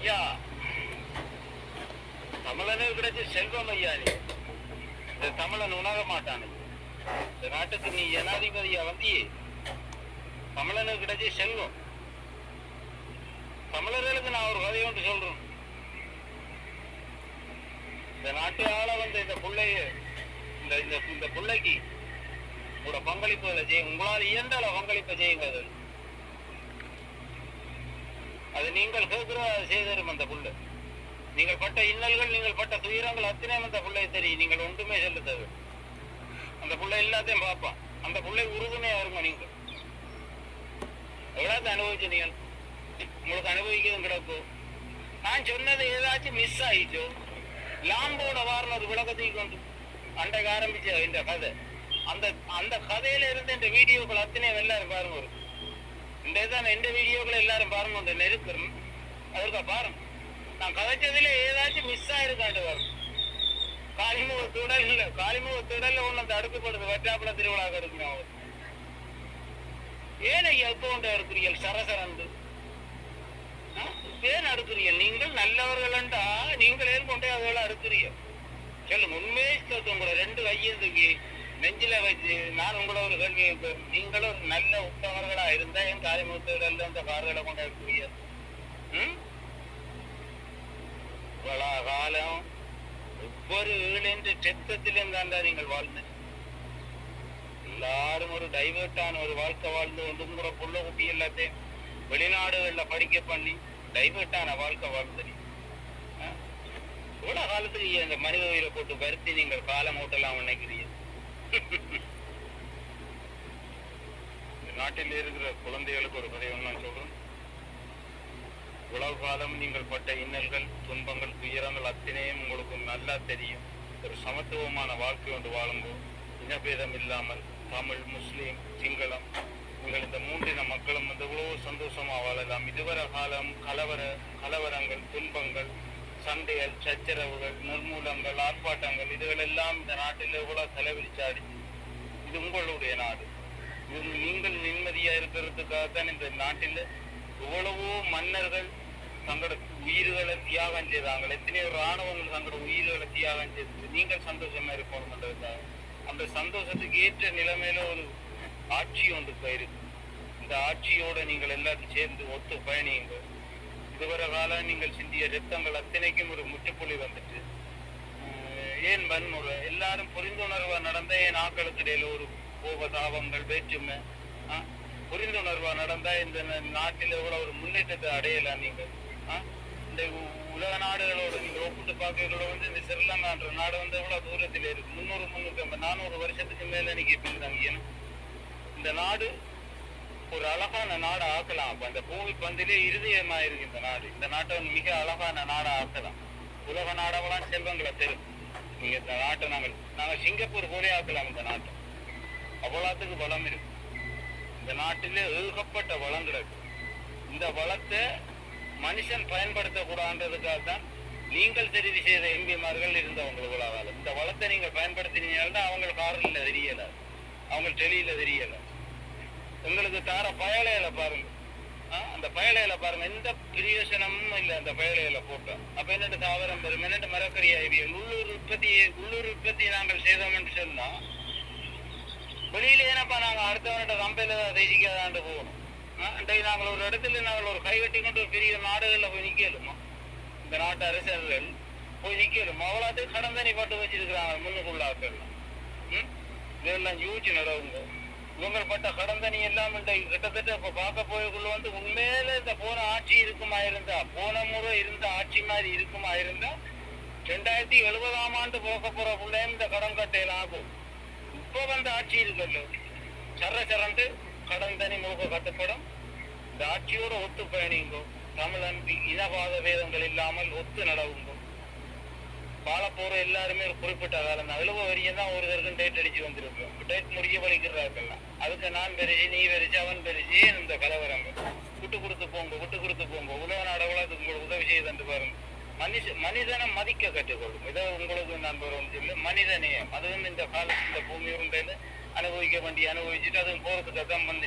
ஐயா தமிழனுக்கு கிடைச்ச செல்வம் ஐயா நீ இந்த தமிழன் உணர மாட்டானு. இந்த நாட்டுக்கு நீ ஜனாதிபதியா வந்தியே, தமிழனுக்கு கிடைச்ச செல்வம். தமிழர்களுக்கு நான் ஒரு கதை ஒன்று சொல்றேன். இந்த நாட்டு ஆள வந்து இந்த பிள்ளைய இந்த பிள்ளைக்கு உங்களோட பங்களிப்புகளை செய்ய, உங்களால் இயன்ற பங்களிப்பை செய்யுங்க. அது நீங்கள் கேட்கிற செய்தரும் அந்த புள்ள. நீங்கள் பட்ட இன்னல்கள், நீங்கள் பட்ட துயரங்கள் அத்தனையும் அந்த பிள்ளை தெரியும். நீங்கள் ஒன்றுமே சொல்ல தேவை. அந்த பிள்ளை எல்லாத்தையும் பார்ப்பான். அந்த பிள்ளை உறுதுணையா இருங்க. நீங்கள் எவ்வளவு அனுபவிச்சு நீங்கள் உங்களுக்கு அனுபவிக்கவும் கிடக்கும். நான் சொன்னது ஏதாச்சும் மிஸ் ஆயிச்சோ, லாம்போட வாரண ஒரு விளக்கத்தை கொண்டு அண்டைக்கு ஆரம்பிச்ச இந்த கதை, அந்த கதையில இருந்து இந்த வீடியோக்கள் அத்தனையும் எல்லாரும் பாருங்க. இந்த இதான் எந்த வீடியோக்களை எல்லாரும் பாருங்க. நெருக்கிறோம் அதற்கா பாருங்க. நான் கதைச்சதுல ஏதாச்சும் மிஸ் ஆயிருக்காண்டு வரும். காளிமுகத்திடல்ல ஒண்ணு அந்த அடுக்கப்படுது. வெற்றாப்புல திருவிழா எடுக்கணும். ஏன் ஐயா இப்போ ஒன்று எடுக்கிறீர்கள் சரசரண்டு? ஏன் அடுக்கிறீர்கள்? நீங்கள் நல்லவர்கள்டா நீங்கள் ஏன் கொண்டே அதோட அடுக்கிறீர்கள்? சொல்லுங்க. உண்மையே உங்களை ரெண்டு கையெழுத்துக்கு நெஞ்சில வச்சு நான் உங்களை ஒரு கேள்வி, நீங்களும் ஒரு நல்ல உத்தவர்களா இருந்தா என் காளிமுகத்திடல்ல அந்த கார்களை கொண்டு எடுக்கிறீர்கள். காலம் ஒவ்வொரு ஏழு செத்தத்திலும் தாண்டா நீங்கள் வாழ்ந்து எல்லாரும் ஒரு டைவர்ட்டான ஒரு வாழ்க்கை வாழ்ந்து கொண்டு உங்களோட புள்ள குட்டி எல்லாத்தையும் வெளிநாடுகள்ல படிக்க பண்ணி டைவர்ட்டான வாழ்க்கை வாழ்ந்து இவ்வளவு காலத்துக்கு இந்த மனித உயிரை போட்டு வருத்தி நீங்கள் காலம் ஓட்டலாம் நினைக்கிறீங்க. நாட்டில் இருக்கிற குழந்தைகளுக்கு ஒரு கதை ஒன்று சொல்றேன். உலக காலம் நீங்கள் பட்ட இன்னல்கள், துன்பங்கள், துயரங்கள் அத்தனையும் உங்களுக்கு நல்லா தெரியும். ஒரு சமத்துவமான வாழ்க்கை ஒன்று வாழும்போது இனபேதம் இல்லாமல் தமிழ், முஸ்லீம், சிங்களம், நீங்கள் இந்த மூன்றின மக்களும் வந்து எவ்வளவு சந்தோஷமா வாழலாம். இதுவரை காலம் கலவரங்கள், துன்பங்கள், சண்டைகள், சச்சரவுகள், நிர்மூலங்கள், ஆர்ப்பாட்டங்கள், இதுகள் எல்லாம் இந்த நாட்டில் எவ்வளவு செலவழிச்சாடி. இது உங்களுடைய நாடு. இது நீங்கள் நிம்மதியா இருக்கிறதுக்காகத்தான் இந்த நாட்டில் எவ்வளவோ மன்னர்கள் தங்களோட உயிர்களை தியாகம் செய்தாங்க. எத்தனையோ இராணுவங்கள் தங்களோட உயிர்களை தியாகம் செய்து நீங்கள் சந்தோஷமா இருக்கணும்ன்றதுக்காக. அந்த சந்தோஷத்துக்கு ஏற்ற நிலைமையில ஒரு ஆட்சி ஒன்று போயிருக்கு. இந்த ஆட்சியோட நீங்கள் எல்லாரும் சேர்ந்து ஒத்து பயணியுங்க. இதுவரை காலம் நீங்கள் சிந்திய ரத்தங்கள் அத்தனைக்கும் ஒரு முற்றுப்புள்ளி வந்துட்டு, ஏன் வன்முறை எல்லாரும் புரிந்துணர்வா நடந்த என் ஆக்களுக்கு இடையில ஒரு கோபதாபங்கள், வேற்றுமை, புரிந்துணர்வா நடந்தா இந்த நாட்டில் எவ்வளவு ஒரு முன்னேற்றத்தை அடையலாம். நீங்கள் இந்த உலக நாடுகளோட நீங்க ஒப்பிட்டு பார்க்கறதோட வந்து இந்த ஸ்ரீலங்கான்ற நாடு வந்து எவ்வளவு தூரத்தில் இருக்கு. 300-400 வருஷத்துக்கு மேல நீங்க இருந்தாங்க. இந்த நாடு ஒரு அழகான நாடை ஆக்கலாம். அப்ப அந்த பூமி பந்திலே இருதயமா இருக்கு இந்த நாடு. இந்த நாட்டை வந்து மிக அழகான நாடா ஆக்கலாம். உலக நாடெல்லாம் செல்வங்களை தரும். நீங்க இந்த நாட்டை நாங்க சிங்கப்பூர் போலே ஆக்கலாம். இந்த நாட்டை அவ்வளவுக்கு வளம் இருக்கு. இந்த நாட்டிலே ஏகப்பட்ட வளங்கள் இருக்கு. இந்த வளத்தை மனுஷன் பயன்படுத்தக்கூடாதுன்றதுக்காக தான் நீங்கள் தெரிவு செய்த எம்பிமார்கள் இருந்தவங்களுக்குள்ளாக. இந்த வளத்தை நீங்க பயன்படுத்தினீங்கன்னா அவங்க காரில் தெரியல, அவங்க டெலியில தெரியல. உங்களுக்கு தார பயலையில பாருங்க, அந்த பயலையில பாருங்க, எந்த பிரயோசனமும் இல்லை அந்த பயலையில போட்டோம். அப்ப என்னட்டு தாவரம் பெறும், என்னட்டு மரக்கறி அறிவியல். உள்ளூர் உற்பத்தி நாங்கள் செய்தோம் என்று சொன்னா வெளியில ஏனப்பா நாங்க அடுத்தவன்கிட்ட கம்பெனில தான் தேசிக்காதாண்டு போகணும். அன்றைக்கு நாங்கள் ஒரு இடத்துல நாங்கள் ஒரு கைகட்டி கொண்டு ஒரு பெரிய நாடுகள்ல போய் நிக்கலுமா, இந்த நாட்டு அரசர்கள் போய் நிக்கலும். அவ்வளோத்துக்கு கடந்தனி பட்டு வச்சிருக்கிறாங்க முன்னுக்குள்ளாக்கெல்லாம். இதெல்லாம் யூஜி நடவுங்க. இவங்கள் பட்ட கடந்தனி எல்லாம் கிட்டத்தட்ட இப்ப பார்க்க போய்க்குள்ள வந்து உண்மையில இந்த போன ஆட்சி இருக்குமா இருந்தா, போன முறை இருந்த ஆட்சி மாதிரி இருக்குமா இருந்தா 2070ஆம் ஆண்டு போக போற பிள்ளையும் இந்த கடன் கட்டையெல்லாம் ஆகும். இப்போ வந்து ஆட்சி இருக்கല്ലോ சரண்டு கடன் தனி முக கட்டுப்படும். இந்த ஆட்சியோட ஒத்து பயணிங்கோ. தமிழன் இனவாத வேதங்கள் இல்லாமல் ஒத்து நடவுங்கோ. வாழ போற எல்லாருமே ஒரு குறிப்பிட்ட காலம் தான். 70 வரையும் தான் ஒருத்தருக்கும் டேட் அடிச்சு வந்திருக்கோம். டேட் முடிய வலிக்கிறாருக்கெல்லாம். அதுக்கு நான் பெருசு, நீ பெருசு, அவன் பெருசு, இந்த கலவரங்க விட்டு கொடுத்து போங்க. உலக நாடகங்கள அதுக்கு உங்களுக்கு உதவி செய்ய தந்து பாருங்க. மனிதனை மதிக்க கற்றுக்கொள்ளும். இதை உங்களுக்கு நான் சொல்லு, மனிதநேயம். அதுவும் இந்த காலத்து இந்த பூமி உண்டையில அனுபவிக்க வேண்டிய அனுபவிச்சுட்டு அதுவும் போறதுக்கு தான் வந்து